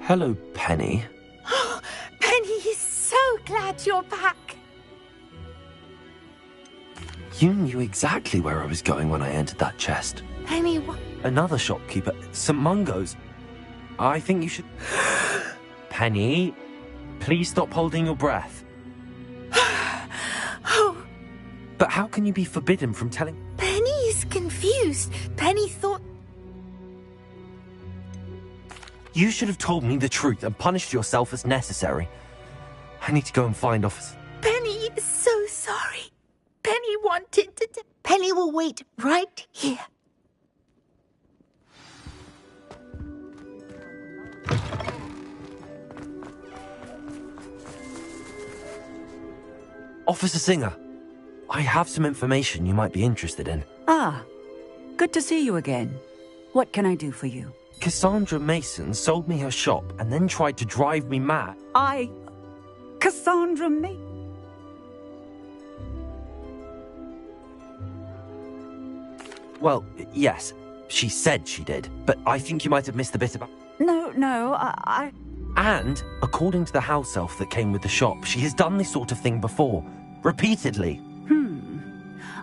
Hello, Penny. Penny is so glad you're back. You knew exactly where I was going when I entered that chest. Penny, what? Another shopkeeper, St. Mungo's. I think you should... Penny, please stop holding your breath. Oh. But how can you be forbidden from telling... Penny is confused. Penny thought... You should have told me the truth and punished yourself as necessary. I need to go and find Officer... Penny is so sorry. Penny wanted to... Penny will wait right here. Officer Singer, I have some information you might be interested in. Ah, good to see you again. What can I do for you? Cassandra Mason sold me her shop and then tried to drive me mad. Cassandra Well, yes, she said she did, but I think you might have missed the bit about... No, And, according to the house elf that came with the shop, she has done this sort of thing before. Repeatedly.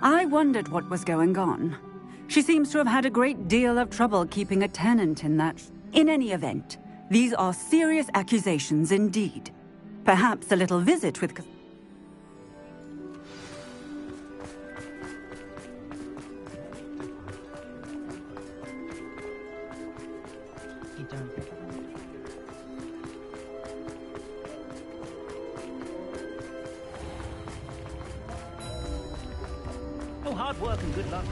I wondered what was going on. She seems to have had a great deal of trouble keeping a tenant in that... In any event, these are serious accusations indeed. Perhaps a little visit with... Oh, hard work and good luck.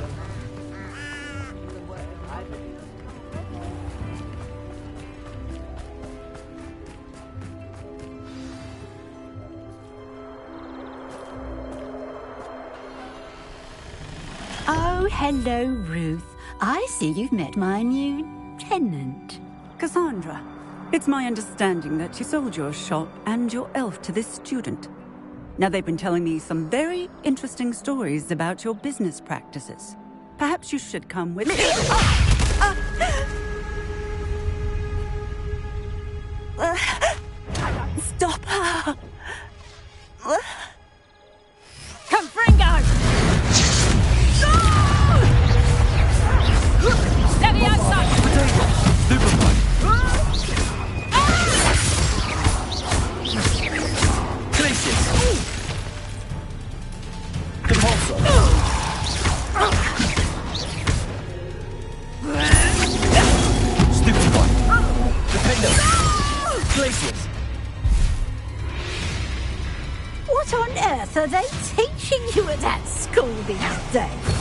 Oh, hello, Ruth. I see you've met my new tenant. Cassandra, it's my understanding that you sold your shop and your elf to this student. Now, they've been telling me some very interesting stories about your business practices. Perhaps you should come with me. Stop her. Confringo! Leviosa! What on earth are they teaching you at that school these days?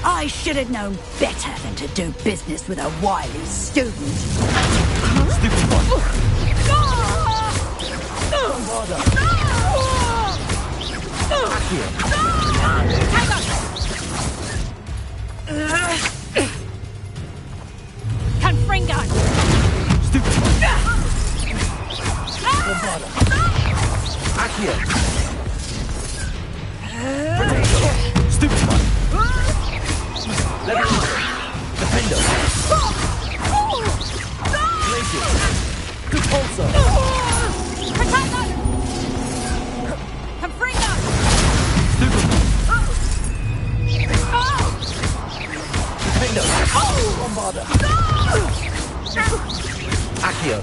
I should have known better than to do business with a wily student. Stupid one. Confringo! Stupid one. harder. Accio.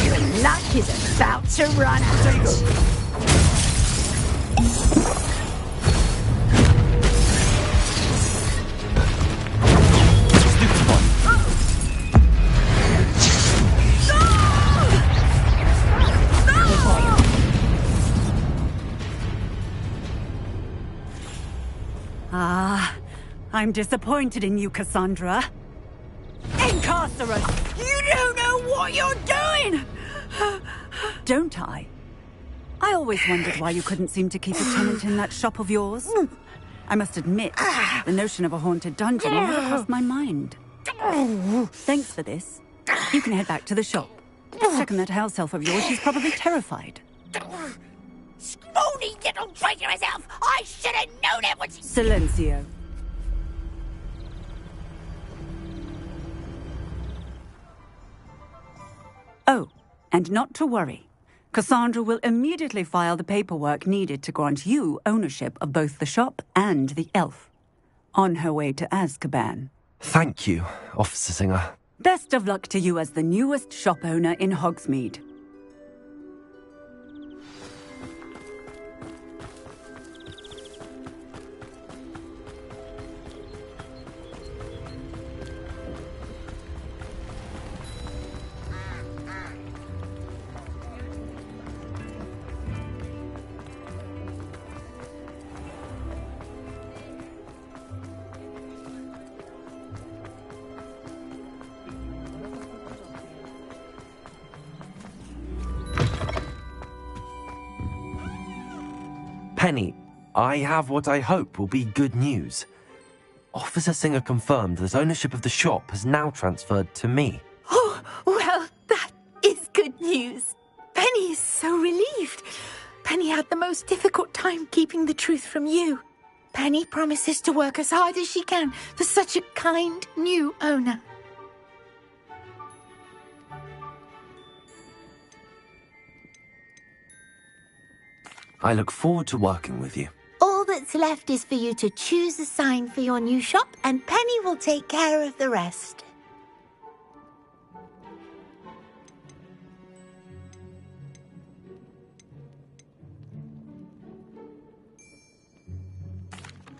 Your luck is about to run out. Ah, I'm disappointed in you, Cassandra. Incarcerate! You don't know what you're doing! Don't I? I always wondered why you couldn't seem to keep a tenant in that shop of yours. I must admit, the notion of a haunted dungeon never crossed my mind. Thanks for this. You can head back to the shop. Check on that house elf of yours, she's probably terrified. Scrawny little traitor herself! I should have known it was... Silencio. Oh, and not to worry. Cassandra will immediately file the paperwork needed to grant you ownership of both the shop and the elf. On her way to Azkaban. Thank you, Officer Singer. Best of luck to you as the newest shop owner in Hogsmeade. Penny, I have what I hope will be good news. Officer Singer confirmed that ownership of the shop has now transferred to me. Oh, well, that is good news. Penny is so relieved. Penny had the most difficult time keeping the truth from you. Penny promises to work as hard as she can for such a kind new owner. I look forward to working with you. All that's left is for you to choose a sign for your new shop, and Penny will take care of the rest.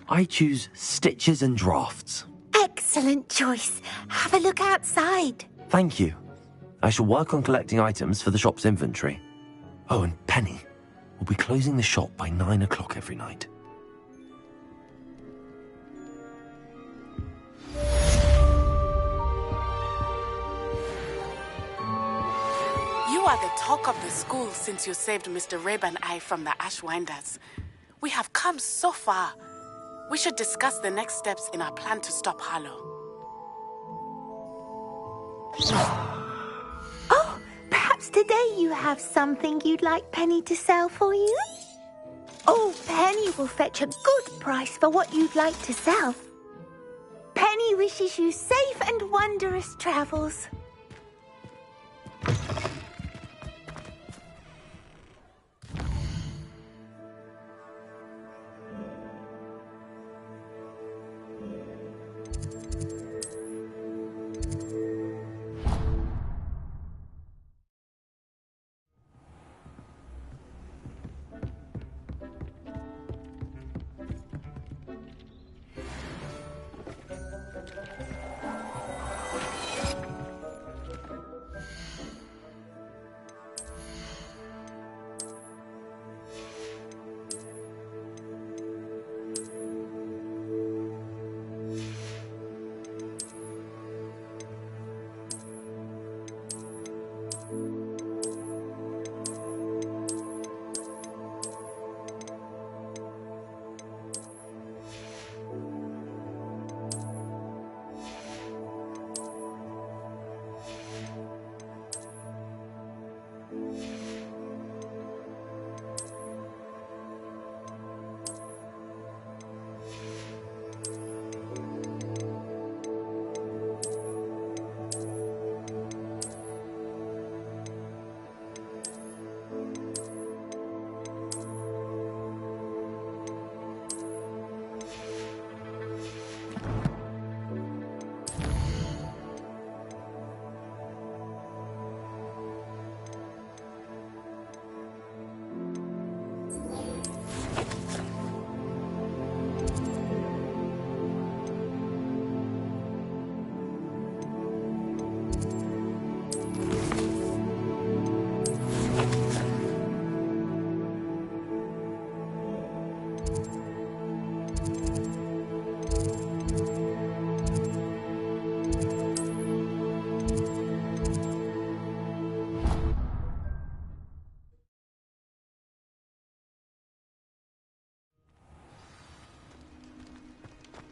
I choose stitches and drafts. Excellent choice. Have a look outside. Thank you. I shall work on collecting items for the shop's inventory. Oh, and Penny, we'll be closing the shop by 9 o'clock every night. You are the talk of the school since you saved Mr. Rabe and I from the Ashwinders. We have come so far. We should discuss the next steps in our plan to stop Harlow. Oh, perhaps today you have something you'd like Penny to sell for you? Oh, Penny will fetch a good price for what you'd like to sell. Penny wishes you safe and wondrous travels.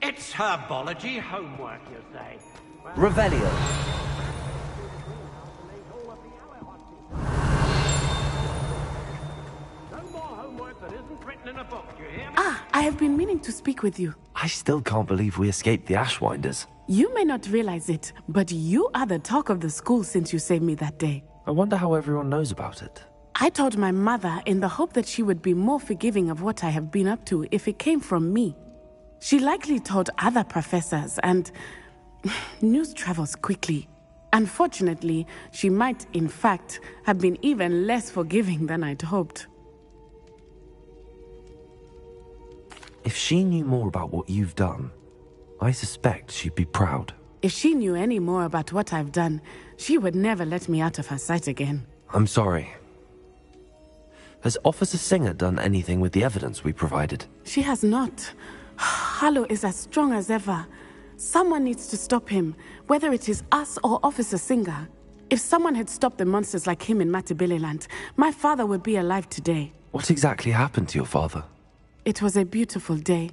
It's herbology homework, you say? Revelio. No more homework that isn't written in a book, do you hear me? I have been meaning to speak with you. I still can't believe we escaped the Ashwinders. You may not realize it, but you are the talk of the school since you saved me that day. I wonder how everyone knows about it. I told my mother in the hope that she would be more forgiving of what I have been up to if it came from me. She likely told other professors, and news travels quickly. Unfortunately, she might, in fact, have been even less forgiving than I'd hoped. If she knew more about what you've done, I suspect she'd be proud. If she knew any more about what I've done, she would never let me out of her sight again. I'm sorry. Has Officer Singer done anything with the evidence we provided? She has not. Harlow is as strong as ever. Someone needs to stop him, whether it is us or Officer Singer. If someone had stopped the monsters like him in Matabeleland, my father would be alive today. What exactly happened to your father? It was a beautiful day.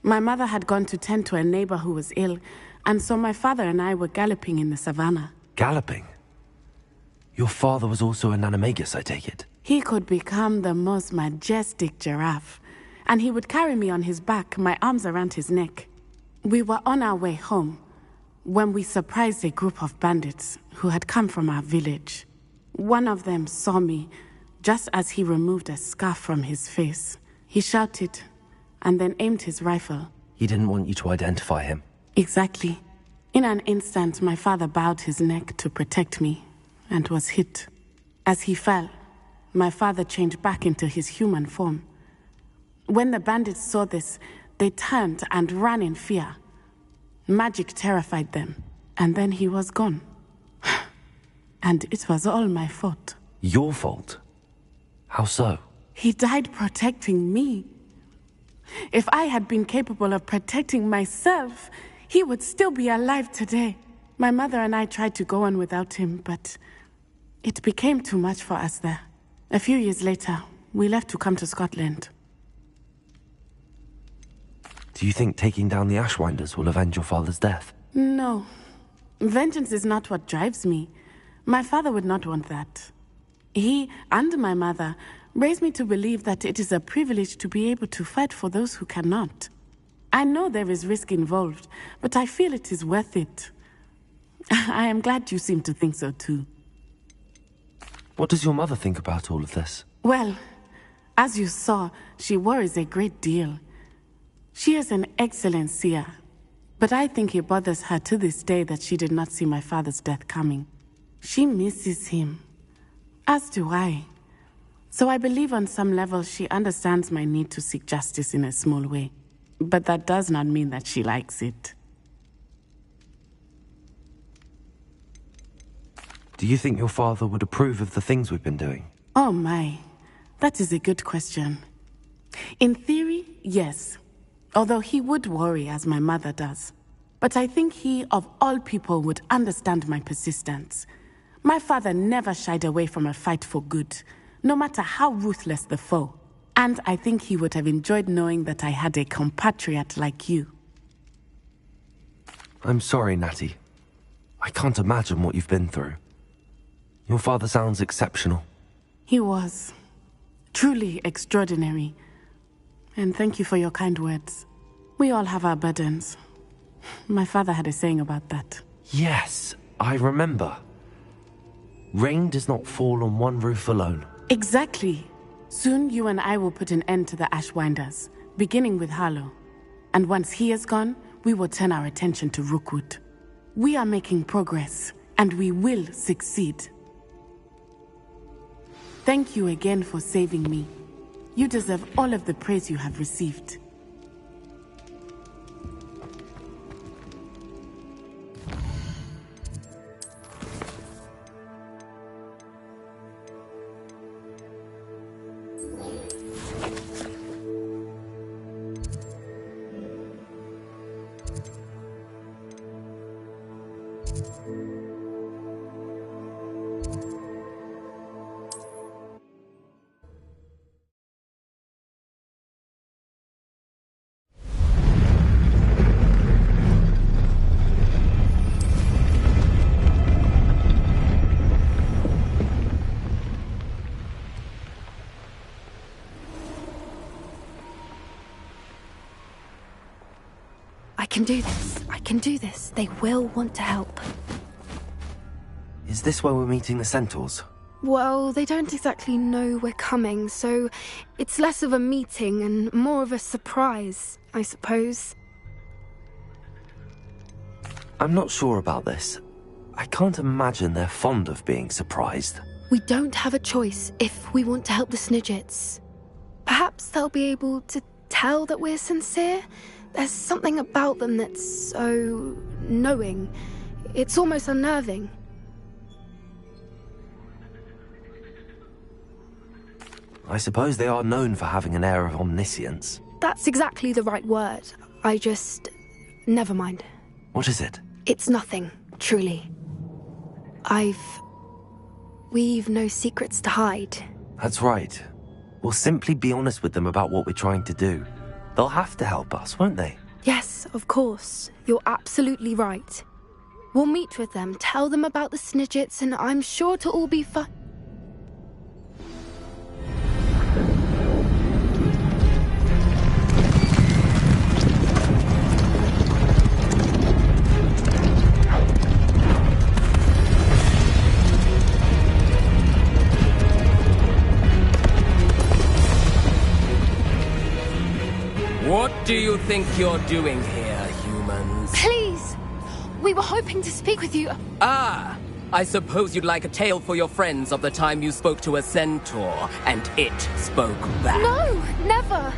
My mother had gone to tend to a neighbor who was ill, and so my father and I were galloping in the savannah. Galloping? Your father was also an animagus, I take it? He could become the most majestic giraffe, and he would carry me on his back, my arms around his neck. We were on our way home when we surprised a group of bandits who had come from our village. One of them saw me just as he removed a scarf from his face. He shouted and then aimed his rifle. He didn't want you to identify him. Exactly. In an instant, my father bowed his neck to protect me and was hit. As he fell, my father changed back into his human form. When the bandits saw this, they turned and ran in fear. Magic terrified them, and then he was gone. And it was all my fault. Your fault? How so? He died protecting me. If I had been capable of protecting myself, he would still be alive today. My mother and I tried to go on without him, but it became too much for us there. A few years later, we left to come to Scotland. Do you think taking down the Ashwinders will avenge your father's death? No. Vengeance is not what drives me. My father would not want that. He and my mother raised me to believe that it is a privilege to be able to fight for those who cannot. I know there is risk involved, but I feel it is worth it. I am glad you seem to think so too. What does your mother think about all of this? Well, as you saw, she worries a great deal. She is an excellent seer, but I think it bothers her to this day that she did not see my father's death coming. She misses him, as do I. So I believe on some level she understands my need to seek justice in a small way. But that does not mean that she likes it. Do you think your father would approve of the things we've been doing? Oh my, that is a good question. In theory, yes. Although he would worry as my mother does. But I think he, of all people, would understand my persistence. My father never shied away from a fight for good, no matter how ruthless the foe. And I think he would have enjoyed knowing that I had a compatriot like you. I'm sorry, Natty. I can't imagine what you've been through. Your father sounds exceptional. He was. Truly extraordinary. And thank you for your kind words. We all have our burdens. My father had a saying about that. Yes, I remember. Rain does not fall on one roof alone. Exactly. Soon you and I will put an end to the Ashwinders, beginning with Harlow. And once he is gone, we will turn our attention to Rookwood. We are making progress, and we will succeed. Thank you again for saving me. You deserve all of the praise you have received. can do this. I can do this. They will want to help. Is this where we're meeting the centaurs? Well, they don't exactly know we're coming, so it's less of a meeting and more of a surprise, I suppose. I'm not sure about this. I can't imagine they're fond of being surprised. We don't have a choice if we want to help the Snidgets. Perhaps they'll be able to tell that we're sincere. There's something about them that's so knowing. It's almost unnerving. I suppose they are known for having an air of omniscience. That's exactly the right word. Never mind. What is it? It's nothing, truly. We've no secrets to hide. That's right. We'll simply be honest with them about what we're trying to do. They'll have to help us, won't they? Yes, of course. You're absolutely right. We'll meet with them, tell them about the Snidgets, and I'm sure to all be fine. What do you think you're doing here, humans? Please! We were hoping to speak with you. Ah! I suppose you'd like a tale for your friends of the time you spoke to a centaur, and it spoke back. No, never!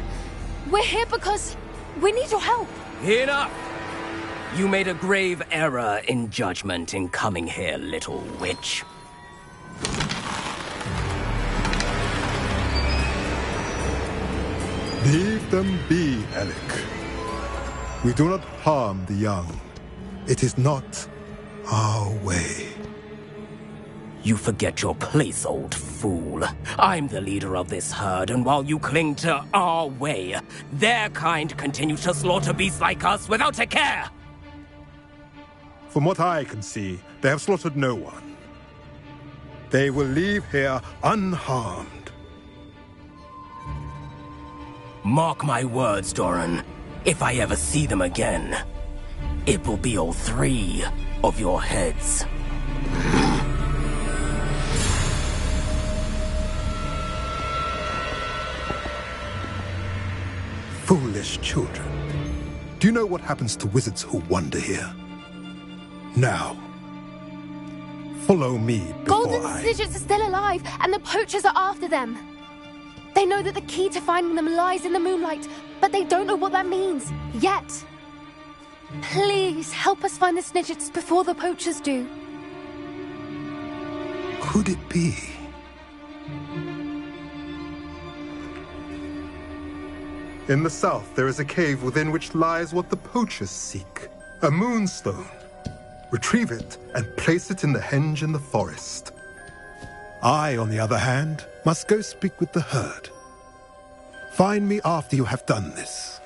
We're here because we need your help. Enough! You made a grave error in judgment in coming here, little witch. Leave them be, Alec. We do not harm the young. It is not our way. You forget your place, old fool. I'm the leader of this herd, and while you cling to our way, their kind continue to slaughter beasts like us without a care! From what I can see, they have slaughtered no one. They will leave here unharmed. Mark my words, Doran. If I ever see them again, it will be all 3 of your heads. Foolish children. Do you know what happens to wizards who wander here? Now, follow me before Golden Snidgets are still alive, and the poachers are after them. They know that the key to finding them lies in the moonlight, but they don't know what that means, yet. Please, help us find the Snidgets before the poachers do. Could it be? In the south, there is a cave within which lies what the poachers seek. A moonstone. Retrieve it and place it in the henge in the forest. I, on the other hand, must go speak with the herd. Find me after you have done this.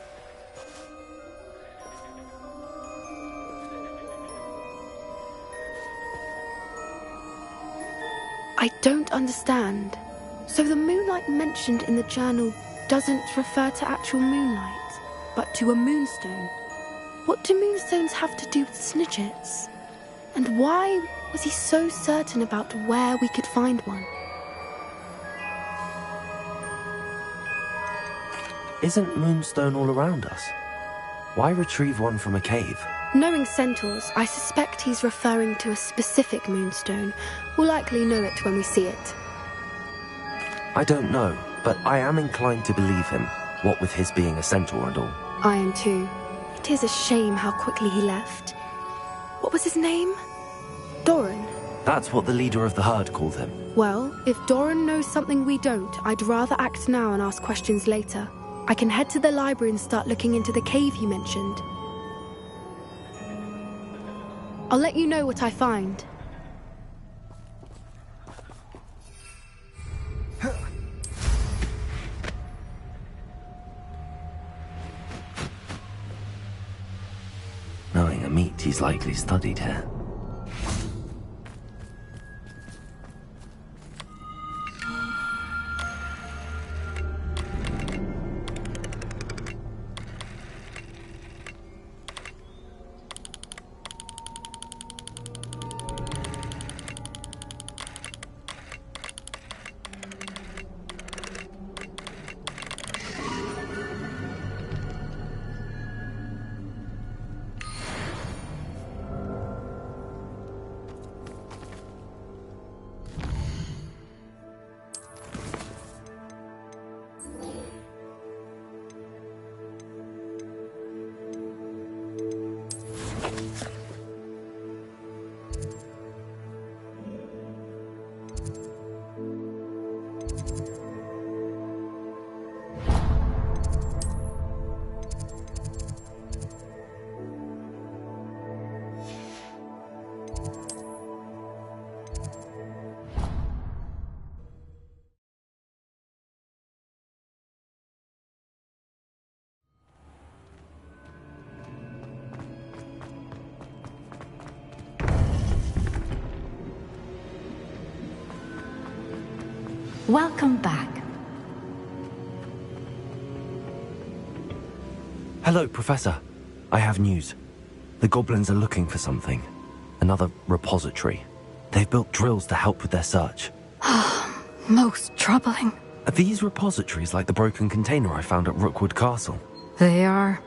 I don't understand. So the moonlight mentioned in the journal doesn't refer to actual moonlight, but to a moonstone. What do moonstones have to do with Snidgets? And why was he so certain about where we could find one? Isn't Moonstone all around us? Why retrieve one from a cave? Knowing centaurs, I suspect he's referring to a specific moonstone. We'll likely know it when we see it. I don't know, but I am inclined to believe him, what with his being a centaur and all. I am too. It is a shame how quickly he left. What was his name? Doran. That's what the leader of the herd called him. Well, if Doran knows something we don't, I'd rather act now and ask questions later. I can head to the library and start looking into the cave you mentioned. I'll let you know what I find. Knowing a meat, he's likely studied here. Welcome back. Hello, Professor. I have news. The goblins are looking for something. Another repository. They've built drills to help with their search. Most troubling. Are these repositories like the broken container I found at Rookwood Castle? They are.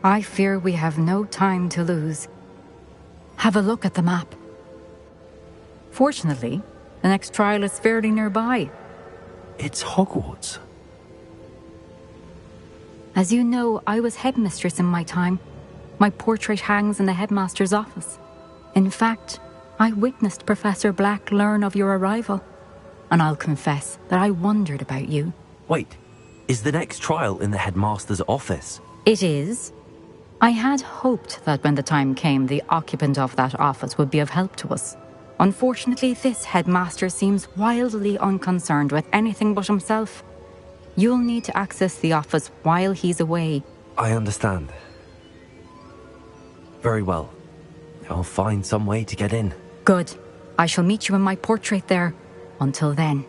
I fear we have no time to lose. Have a look at the map. Fortunately, the next trial is fairly nearby. It's Hogwarts. As you know, I was headmistress in my time. My portrait hangs in the headmaster's office. In fact, I witnessed Professor Black learn of your arrival. And I'll confess that I wondered about you. Wait, is the next trial in the headmaster's office? It is. I had hoped that when the time came, the occupant of that office would be of help to us. Unfortunately, this headmaster seems wildly unconcerned with anything but himself. You'll need to access the office while he's away. I understand. Very well. I'll find some way to get in. Good. I shall meet you in my portrait there. Until then.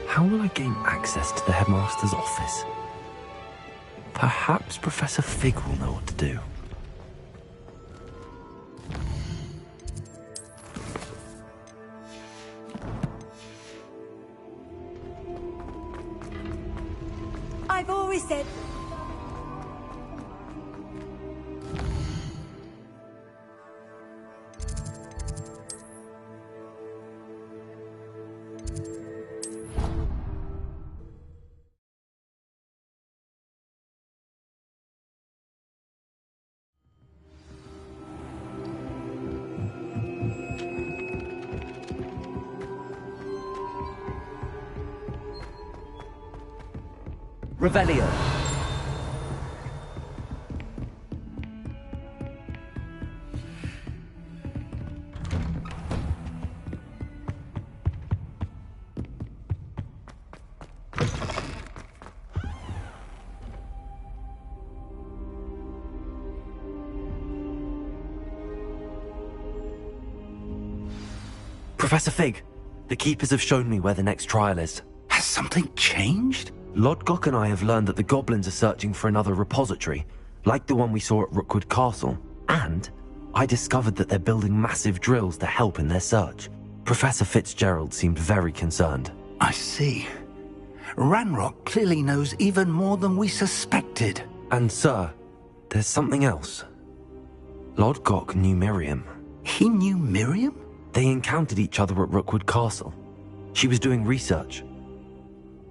How will I gain access to the headmaster's office? Perhaps Professor Fig will know what to do. I've always said... Revelio. Professor Fig, the Keepers have shown me where the next trial is. Has something changed? Lodgok and I have learned that the goblins are searching for another repository, like the one we saw at Rookwood Castle. And I discovered that they're building massive drills to help in their search. Professor Fitzgerald seemed very concerned. I see. Ranrock clearly knows even more than we suspected. And sir, there's something else. Lodgok knew Miriam. He knew Miriam? They encountered each other at Rookwood Castle. She was doing research.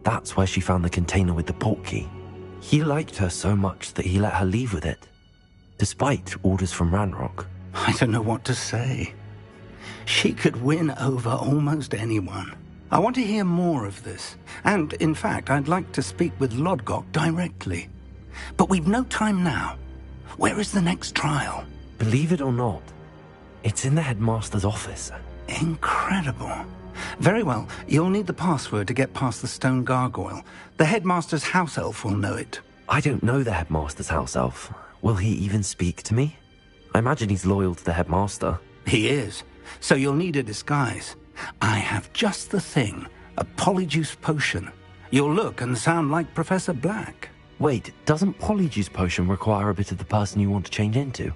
That's where she found the container with the portkey. He liked her so much that he let her leave with it, despite orders from Ranrock. I don't know what to say. She could win over almost anyone. I want to hear more of this. And, in fact, I'd like to speak with Lodgok directly. But we've no time now. Where is the next trial? Believe it or not, it's in the headmaster's office. Incredible. Very well, you'll need the password to get past the stone gargoyle. The headmaster's house elf will know it. I don't know the headmaster's house elf. Will he even speak to me? I imagine he's loyal to the headmaster. He is. So you'll need a disguise. I have just the thing. A polyjuice potion. You'll look and sound like Professor Black. Wait, doesn't polyjuice potion require a bit of the person you want to change into?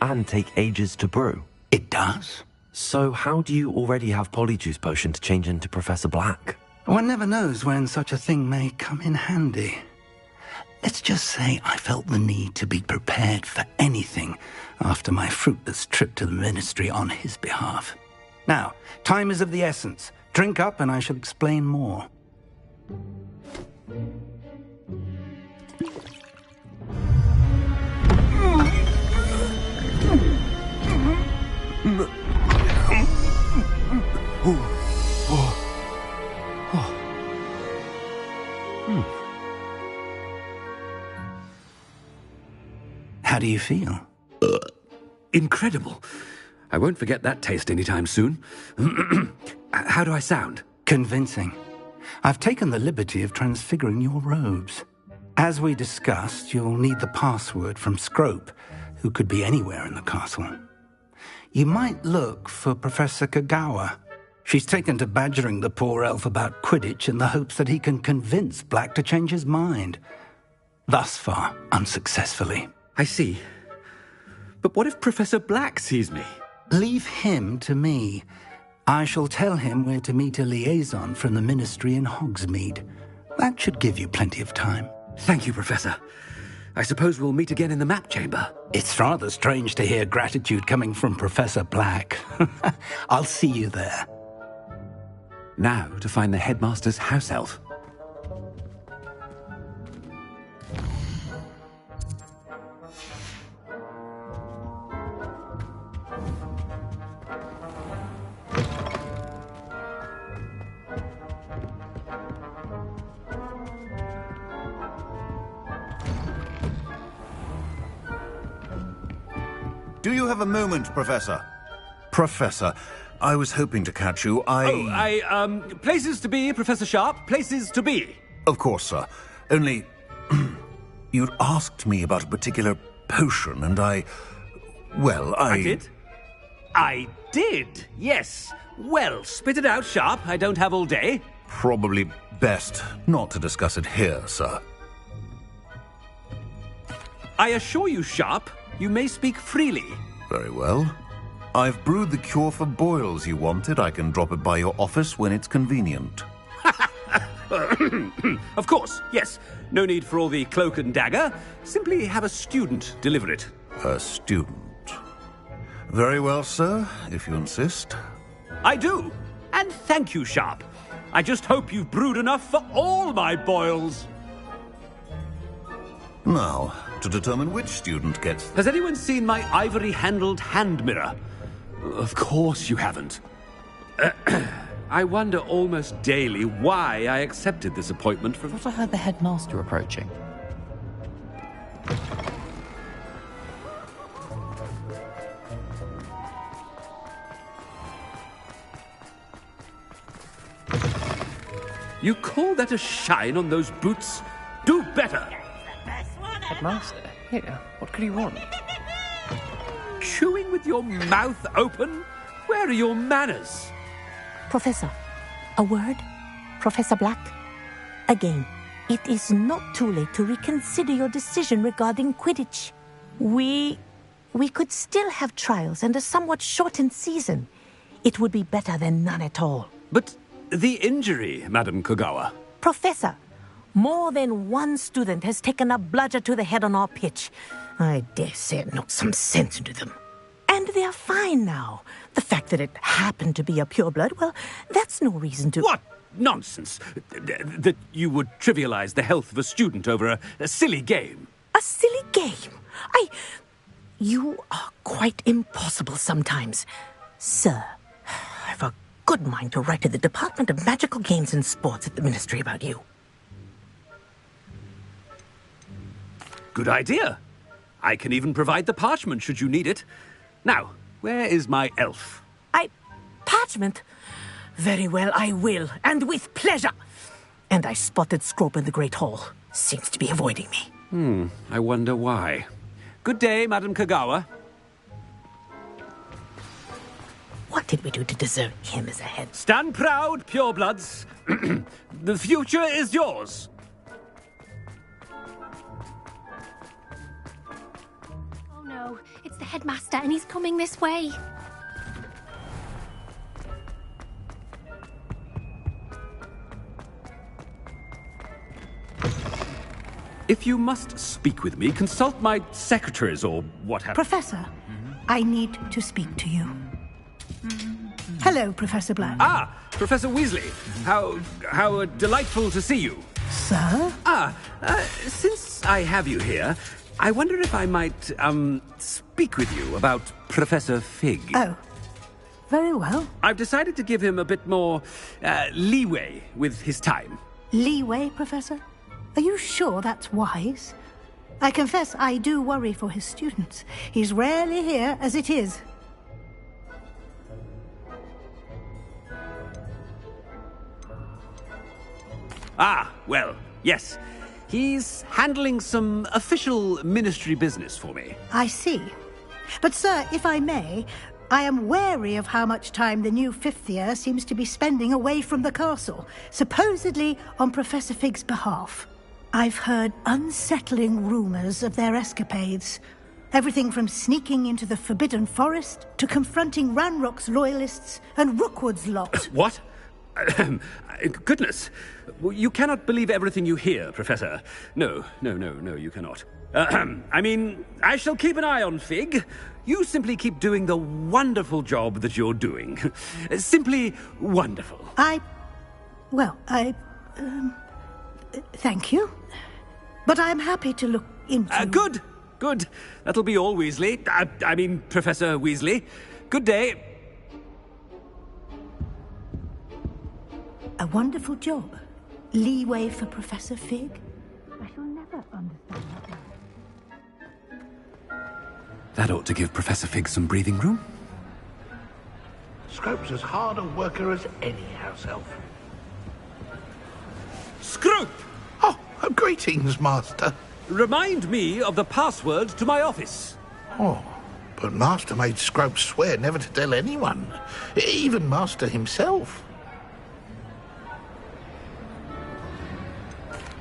And take ages to brew? It does. So how do you already have polyjuice potion to change into Professor Black? One never knows when such a thing may come in handy. Let's just say I felt the need to be prepared for anything after my fruitless trip to the ministry on his behalf. Now, time is of the essence. Drink up and I shall explain more. How do you feel? Incredible. I won't forget that taste anytime soon. How do I sound? Convincing. I've taken the liberty of transfiguring your robes. As we discussed, you'll need the password from Scrope, who could be anywhere in the castle. You might look for Professor Kagawa. She's taken to badgering the poor elf about Quidditch in the hopes that he can convince Black to change his mind. Thus far, unsuccessfully. I see. But what if Professor Black sees me? Leave him to me. I shall tell him where to meet a liaison from the Ministry in Hogsmeade. That should give you plenty of time. Thank you, Professor. I suppose we'll meet again in the map chamber. It's rather strange to hear gratitude coming from Professor Black. I'll see you there. Now to find the headmaster's house elf. Do you have a moment, Professor? Professor, I was hoping to catch you. Places to be, Professor Sharp. Places to be. Of course, sir. Only, you'd asked me about a particular potion, and I did? I did, yes. Well, spit it out, Sharp. I don't have all day. Probably best not to discuss it here, sir. I assure you, Sharp, you may speak freely. Very well. I've brewed the cure for boils you wanted. I can drop it by your office when it's convenient. Of course, yes. No need for all the cloak and dagger. Simply have a student deliver it. A student? Very well, sir, if you insist. I do. And thank you, Sharp. I just hope you've brewed enough for all my boils. Now, to determine which student gets... Has anyone seen my ivory-handled hand mirror? Of course you haven't. I wonder almost daily why I accepted this appointment from... I thought I heard the headmaster approaching. You call that a shine on those boots? Do better! Headmaster? Here, what could you want? Chewing with your mouth open? Where are your manners? Professor, a word? Professor Black? Again, it is not too late to reconsider your decision regarding Quidditch. We could still have trials and a somewhat shortened season. It would be better than none at all. But the injury, Madam Kagawa. Professor, more than one student has taken a bludger to the head on our pitch. I dare say it knocked some sense into them. And they're fine now. The fact that it happened to be a pureblood, well, that's no reason to... What nonsense! That you would trivialize the health of a student over a silly game. A silly game? You are quite impossible sometimes. Sir, I've a good mind to write to the Department of Magical Games and Sports at the Ministry about you. Good idea. I can even provide the parchment should you need it. Now, where is my elf? Parchment? Very well, I will, and with pleasure. And I spotted Scrope in the Great Hall. Seems to be avoiding me. I wonder why. Good day, Madam Kagawa. What did we do to deserve him as a head? Stand proud, purebloods. The future is yours. Oh no, it's the headmaster and he's coming this way. If you must speak with me, consult my secretaries or what have you. Professor, I need to speak to you. Hello, Professor Black. Ah, Professor Weasley. How delightful to see you. Sir? Since I have you here, I wonder if I might, speak with you about Professor Fig. Oh, very well. I've decided to give him a bit more, leeway with his time. Leeway, Professor? Are you sure that's wise? I confess I do worry for his students. He's rarely here as it is. Well, yes. He's handling some official ministry business for me. I see. But, sir, if I may, I am wary of how much time the new fifth year seems to be spending away from the castle, supposedly on Professor Fig's behalf. I've heard unsettling rumors of their escapades. Everything from sneaking into the Forbidden Forest to confronting Ranrock's loyalists and Rookwood's lot. What? Goodness. You cannot believe everything you hear, Professor. No, you cannot. I mean, I shall keep an eye on Fig. You simply keep doing the wonderful job that you're doing. Simply wonderful. Thank you. But I'm happy to look into... Good. That'll be all, Weasley. I mean, Professor Weasley. Good day. A wonderful job. Leeway for Professor Fig? I shall never understand that. That ought to give Professor Fig some breathing room. Scrope's as hard a worker as any house elf. Scrope! Oh, greetings, Master. Remind me of the password to my office. Oh, but Master made Scrope swear never to tell anyone, even Master himself.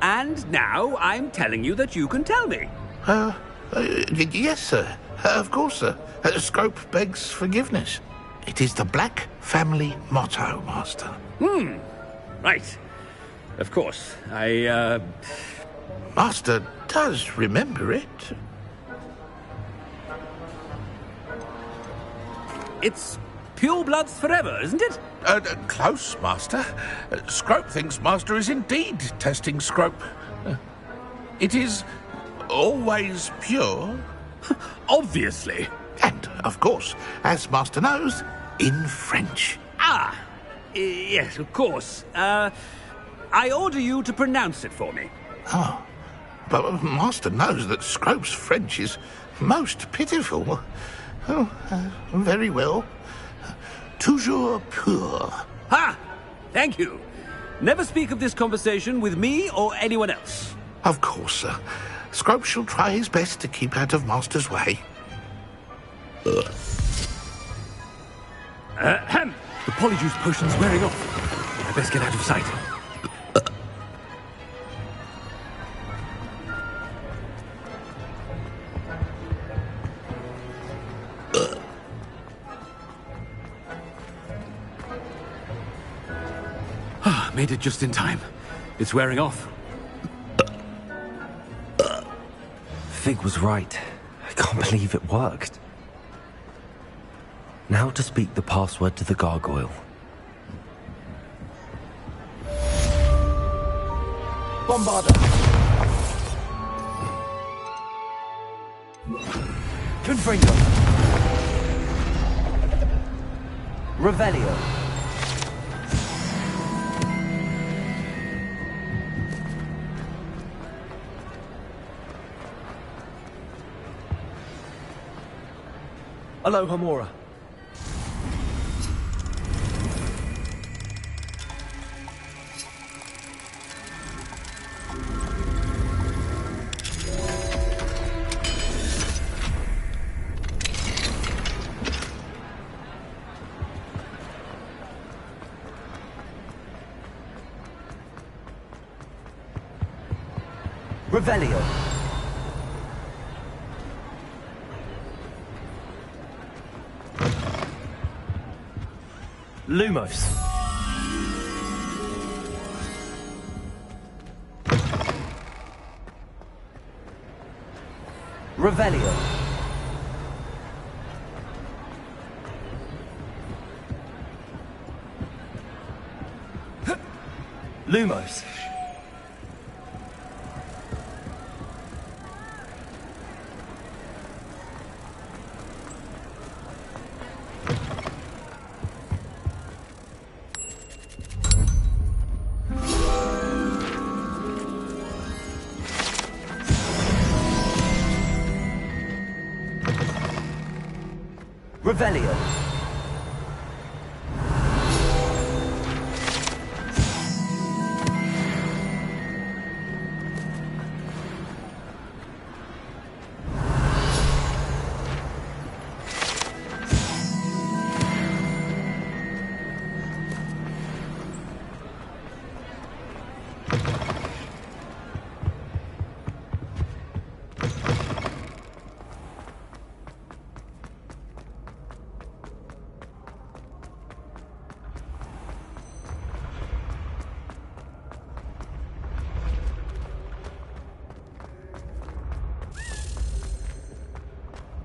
And now I'm telling you that you can tell me. Yes, sir. Of course, sir. Scrope begs forgiveness. It is the Black family motto, Master. Right. Of course. Master does remember it. It's pure bloods forever, isn't it? Close, Master. Scrope thinks Master is indeed testing Scrope. It is always pure. Obviously. And, of course, as Master knows, in French. Yes, of course. I order you to pronounce it for me. Oh, but Master knows that Scrope's French is most pitiful. Oh, very well. Toujours pur. Ha! Thank you. Never speak of this conversation with me or anyone else. Of course, sir. Scrope shall try his best to keep out of Master's way. The polyjuice potion's wearing off. I best get out of sight. Made it just in time. It's wearing off. Fig was right. I can't believe it worked. Now to speak the password to the gargoyle. Bombarda. Confringo. Revelio. Aloha Mora. Revelio. Lumos. Revelio. Lumos. Revelio.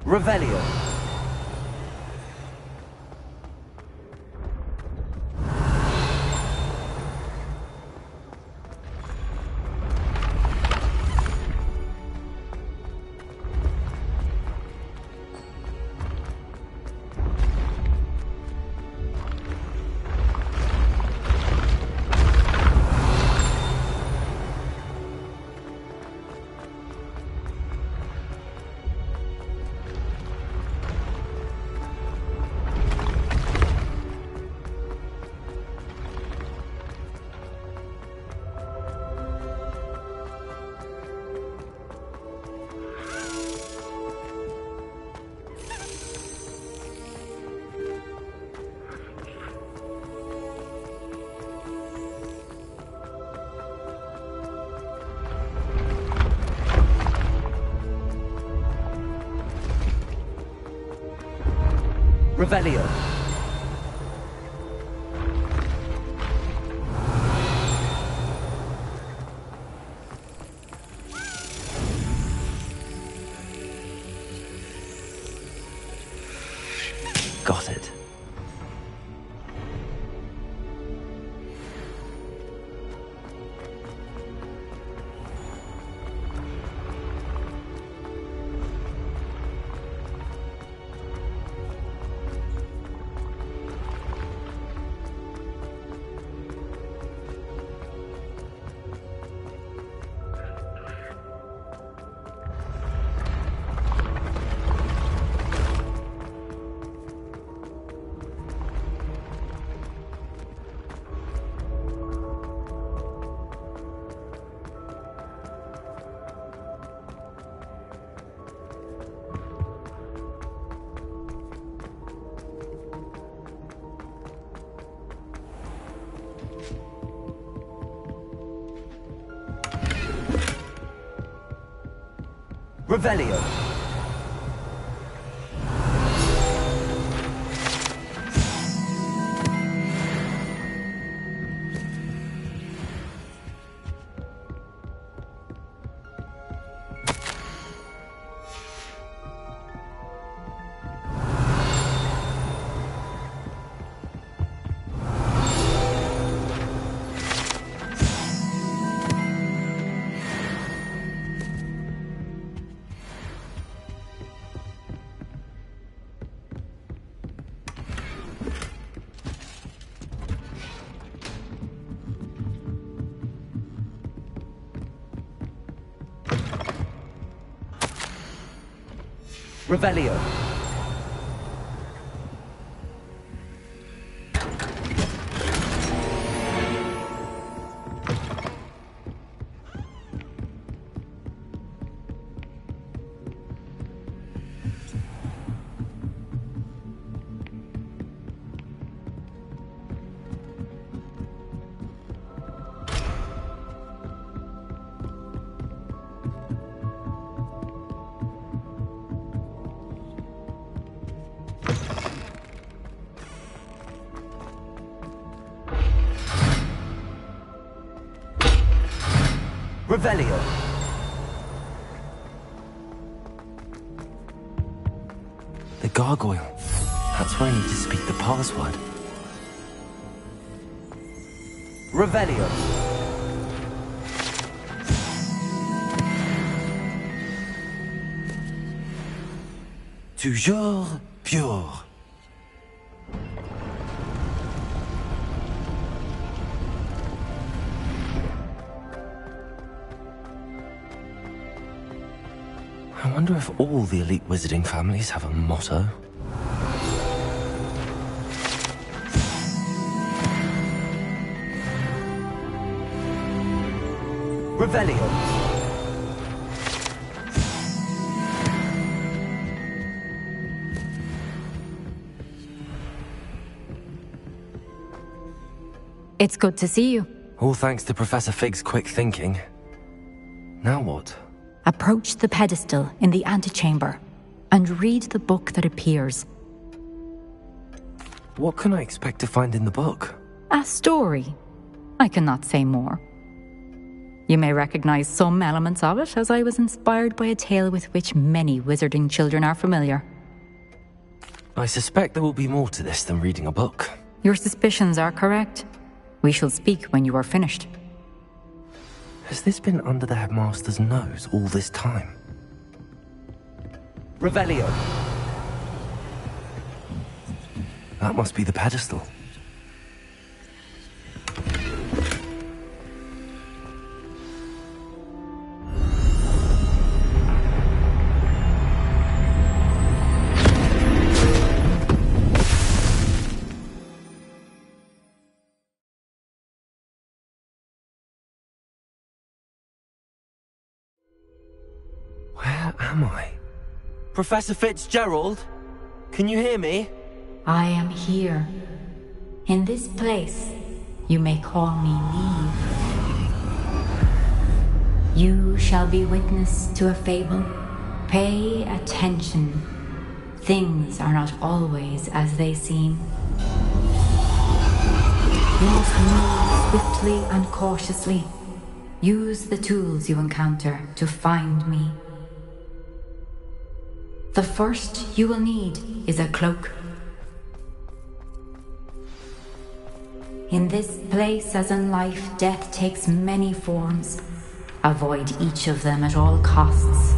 Revelio. Revelio. Got it. Revelio. Revelio. Revelio. The gargoyle. That's where I need to speak the password. Revelio. Toujours pure. I wonder if all the elite wizarding families have a motto. Revelio. It's good to see you. All thanks to Professor Fig's quick thinking. Now what? Approach the pedestal in the antechamber and read the book that appears. What can I expect to find in the book? A story. I cannot say more. You may recognize some elements of it, as I was inspired by a tale with which many wizarding children are familiar. I suspect there will be more to this than reading a book. Your suspicions are correct. We shall speak when you are finished. Has this been under the headmaster's nose all this time? Revelio! That must be the pedestal. Where am I? Professor Fitzgerald? Can you hear me? I am here. In this place, you may call me Neve. You shall be witness to a fable. Pay attention. Things are not always as they seem. You must move swiftly and cautiously. Use the tools you encounter to find me. The first you will need is a cloak. In this place, as in life, death takes many forms. Avoid each of them at all costs.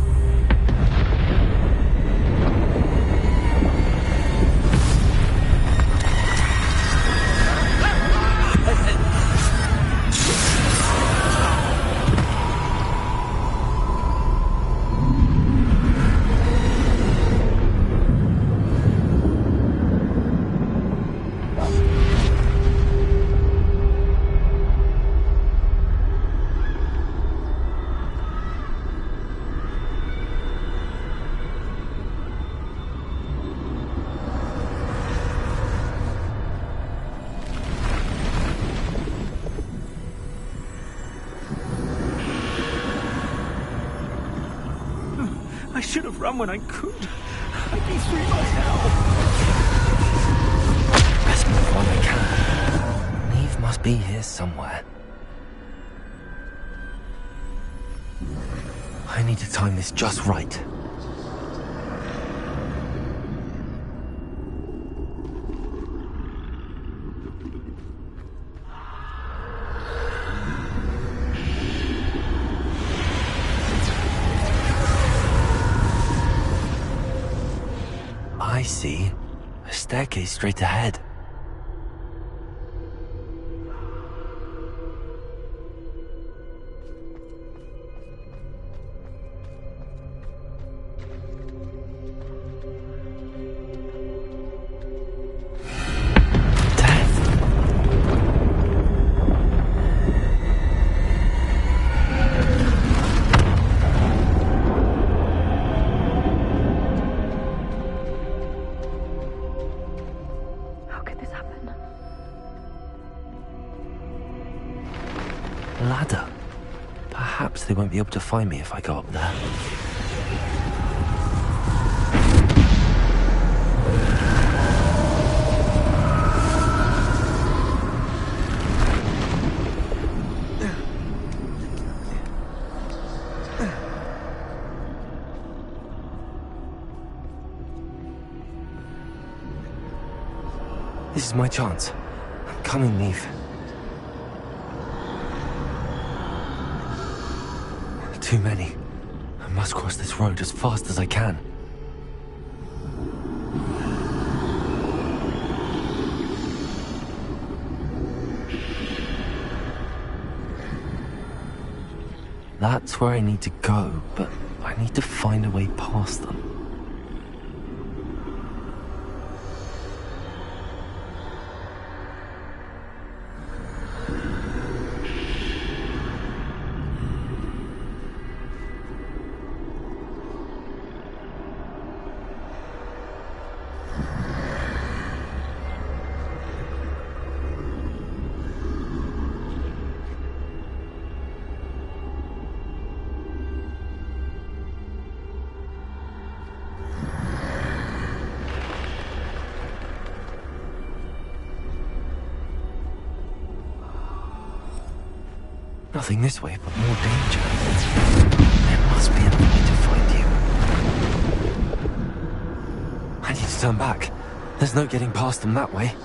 I should have run when I could. I'd be free by now. Best move while I can. Neve must be here somewhere. I need to time this just right. I see. A staircase straight ahead. Ladder. Perhaps they won't be able to find me if I go up there. This is my chance. I'm coming, Neve. Too many. I must cross this road as fast as I can. That's where I need to go, but I need to find a way past them. Nothing this way, but more danger. There must be another way to find you. I need to turn back. There's no getting past them that way.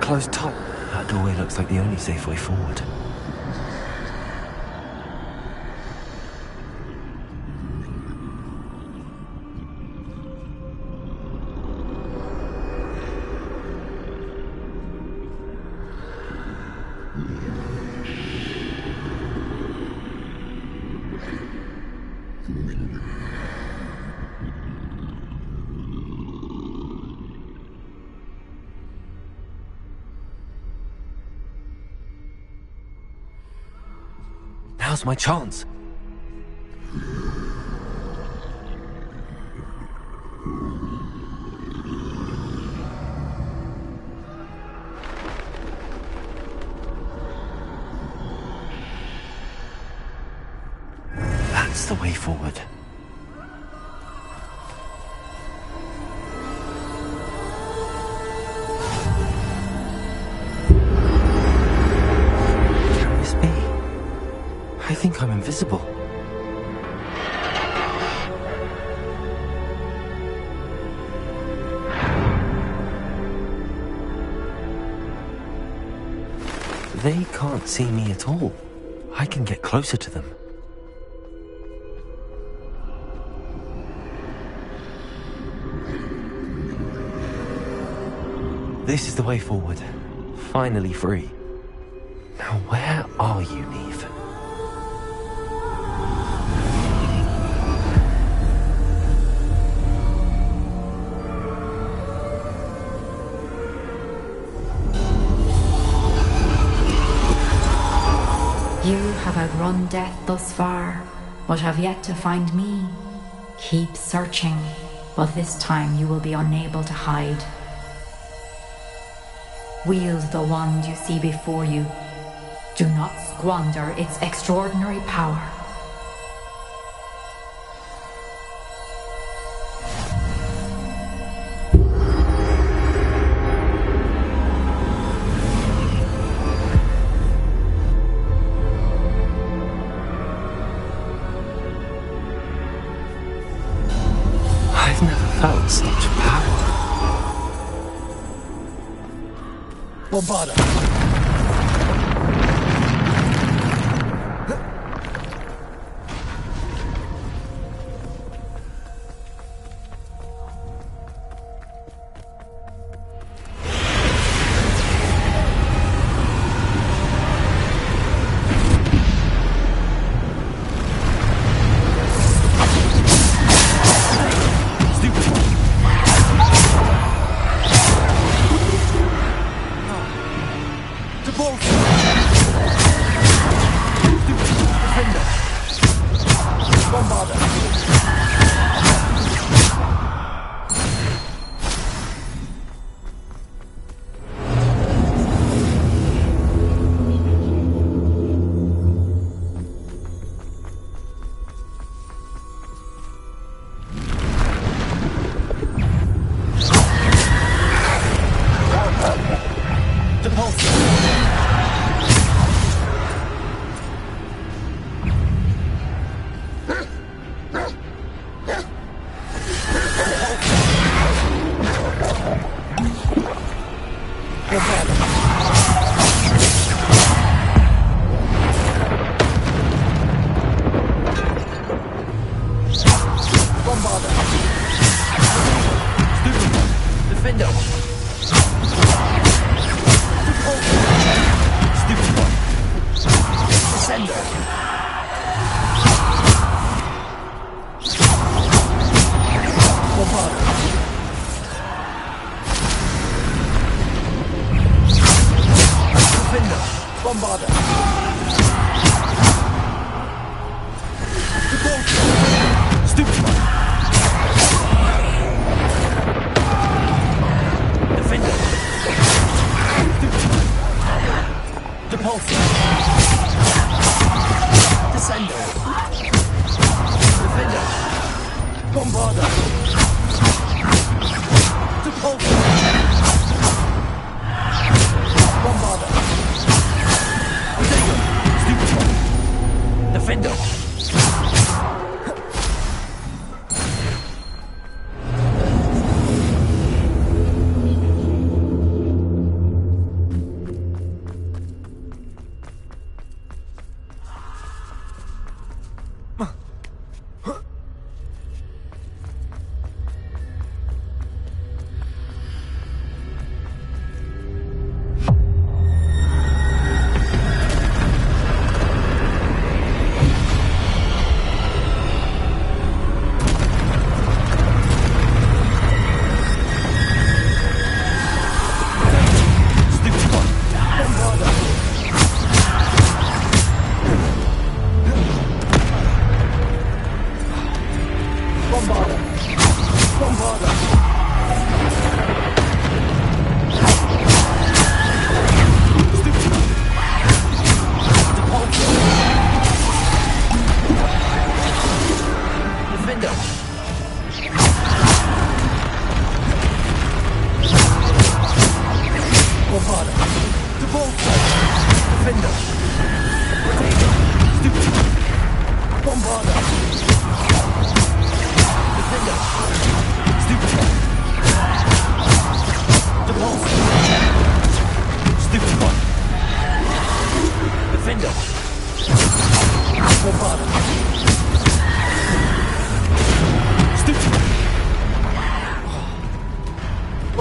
Closed tight. That doorway looks like the only safe way forward. Now's my chance. That's the way forward. Can this be? I think I'm invisible. They can't see me at all. I can get closer to them. This is the way forward. Finally free. Now where are you, Neve? You have outrun death thus far, but have yet to find me. Keep searching, but this time you will be unable to hide. Wield the wand you see before you. Do not squander its extraordinary power. I've never felt such power. Bombarda!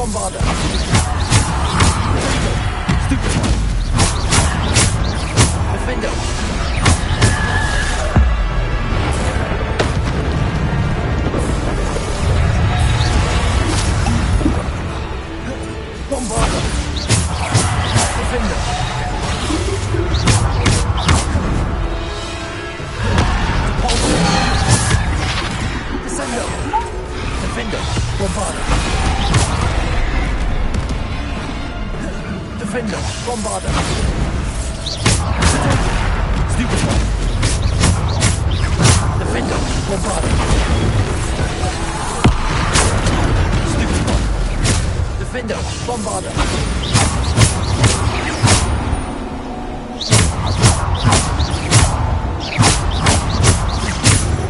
Bombarder! Defender! Bombarder! Defender! Descender! Defender! Bombarder! Defender! Bombarder! Stupid one! Defender! Bombarder! Stupid one! Defender! Bombarder!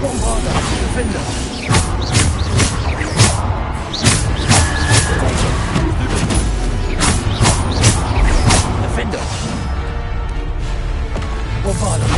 Bombarder! Defender! Defender! Bombarder!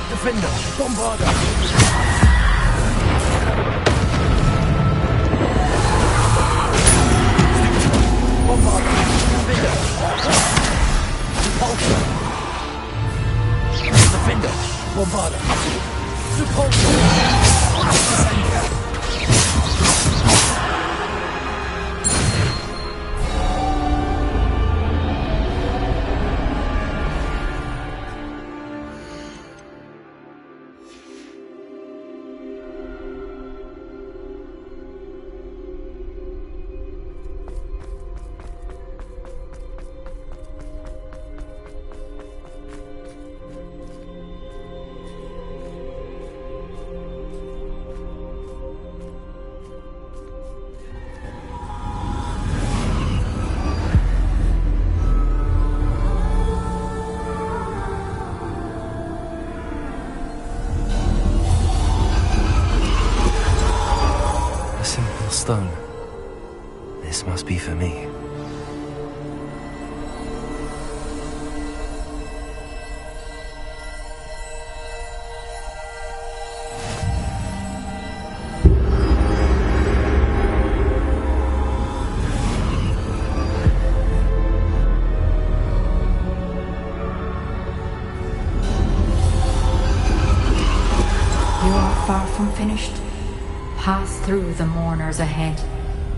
Defender, Bombarder! Bombarder! Defender! Repulsor! Defender! Bombarder! Repulsor! Stone. This must be for me. You are far from finished. Pass through the mourners ahead.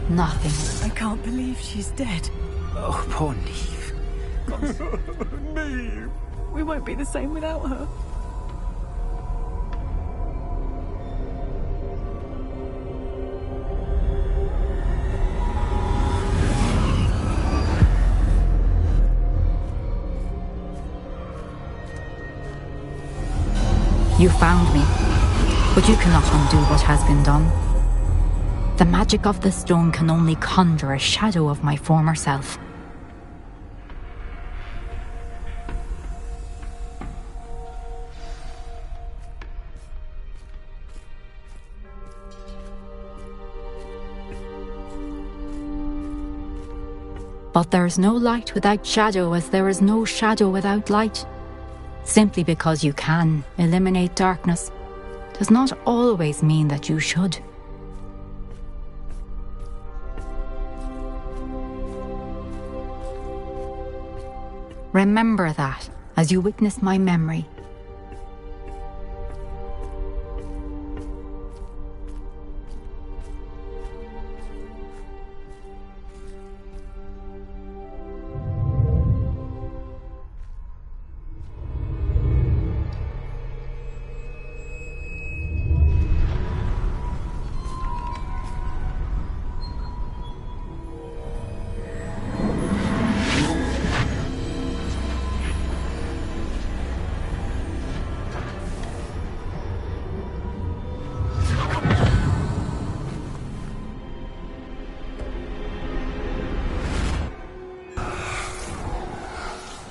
Nothing. I can't believe she's dead. Oh, poor Neve. Neve! We won't be the same without her. You found me, but you cannot undo what has been done. The magic of the stone can only conjure a shadow of my former self. But there is no light without shadow, as there is no shadow without light. Simply because you can eliminate darkness does not always mean that you should. Remember that as you witness my memory.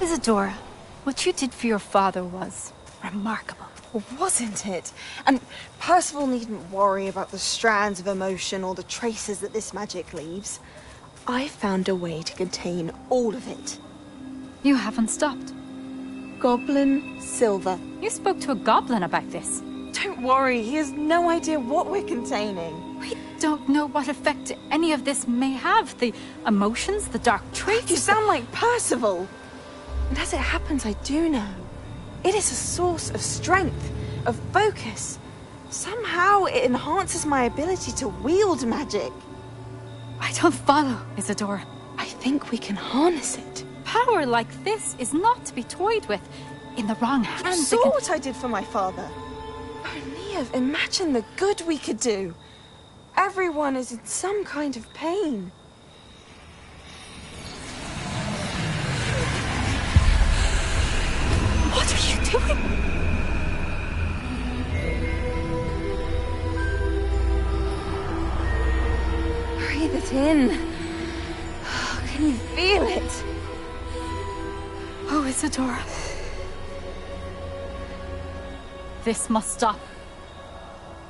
Isadora, what you did for your father was remarkable. Well, wasn't it? And Percival needn't worry about the strands of emotion or the traces that this magic leaves. I found a way to contain all of it. You haven't stopped. Goblin silver. You spoke to a goblin about this. Don't worry, he has no idea what we're containing. We don't know what effect any of this may have. The emotions, the dark traits. You sound like Percival. And as it happens, I do know. It is a source of strength, of focus. Somehow it enhances my ability to wield magic. I don't follow, Isadora. I think we can harness it. Power like this is not to be toyed with. In the wrong hands, You saw what I did for my father. Only imagine the good we could do. Everyone is in some kind of pain. What are you doing? Breathe it in. Can you feel it? Oh, Isadora. This must stop.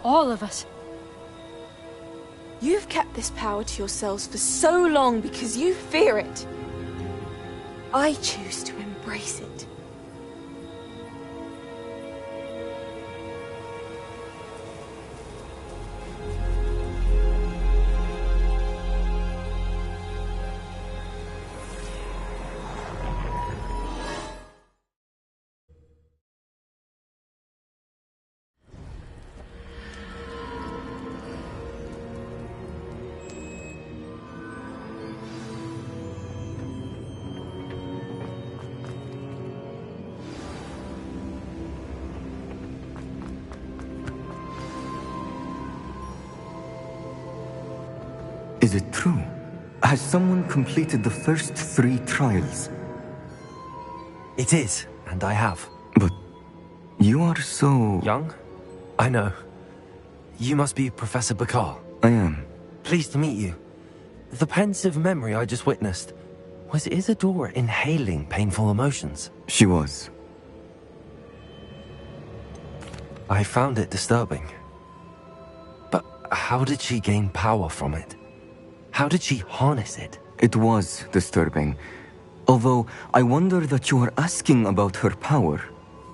All of it. You've kept this power to yourselves for so long because you fear it. I choose to embrace it. Is it true? Has someone completed the first 3 trials? It is, and I have. But you are so... Young? I know. You must be Professor Bakar. I am. Pleased to meet you. The pensive memory I just witnessed, was Isadora inhaling painful emotions? She was. I found it disturbing. But how did she gain power from it? How did she harness it? It was disturbing. Although, I wonder that you are asking about her power.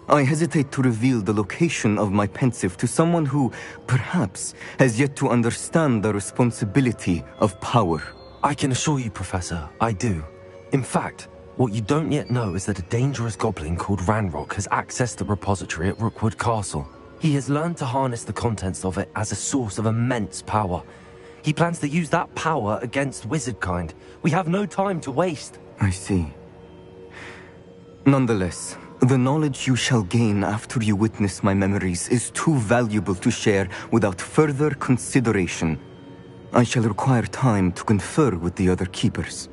I hesitate to reveal the location of my pensive to someone who, perhaps, has yet to understand the responsibility of power. I can assure you, Professor, I do. In fact, what you don't yet know is that a dangerous goblin called Ranrock has accessed the repository at Rookwood Castle. He has learned to harness the contents of it as a source of immense power. He plans to use that power against wizardkind. We have no time to waste. I see. Nonetheless, the knowledge you shall gain after you witness my memories is too valuable to share without further consideration. I shall require time to confer with the other keepers.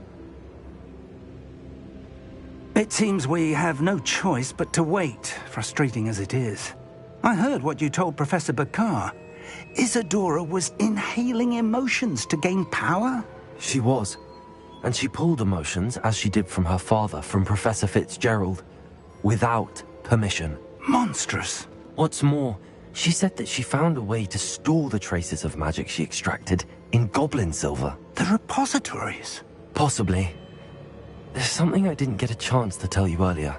It seems we have no choice but to wait, frustrating as it is. I heard what you told Professor Bakar. Isadora was inhaling emotions to gain power? She was. And she pulled emotions, as she did from her father, from Professor Fitzgerald, without permission. Monstrous. What's more, she said that she found a way to store the traces of magic she extracted in goblin silver. The repositories? Possibly. something I didn't get a chance to tell you earlier.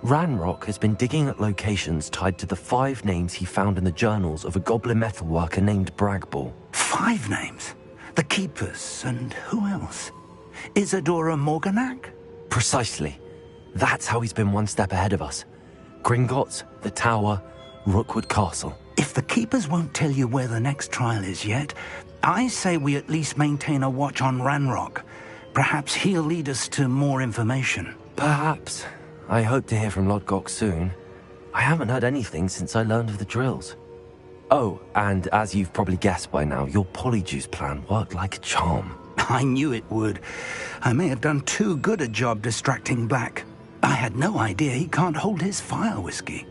Ranrock has been digging at locations tied to the 5 names he found in the journals of a goblin metalworker named Bragball. 5 names? The Keepers, and who else? Isadora Morganac? Precisely. That's how he's been one step ahead of us. Gringotts, the Tower, Rookwood Castle. If the Keepers won't tell you where the next trial is yet, I say we at least maintain a watch on Ranrock. Perhaps he'll lead us to more information. Perhaps. I hope to hear from Lodgok soon. I haven't heard anything since I learned of the drills. Oh, and as you've probably guessed by now, your polyjuice plan worked like a charm. I knew it would. I may have done too good a job distracting Black. I had no idea he can't hold his fire whiskey.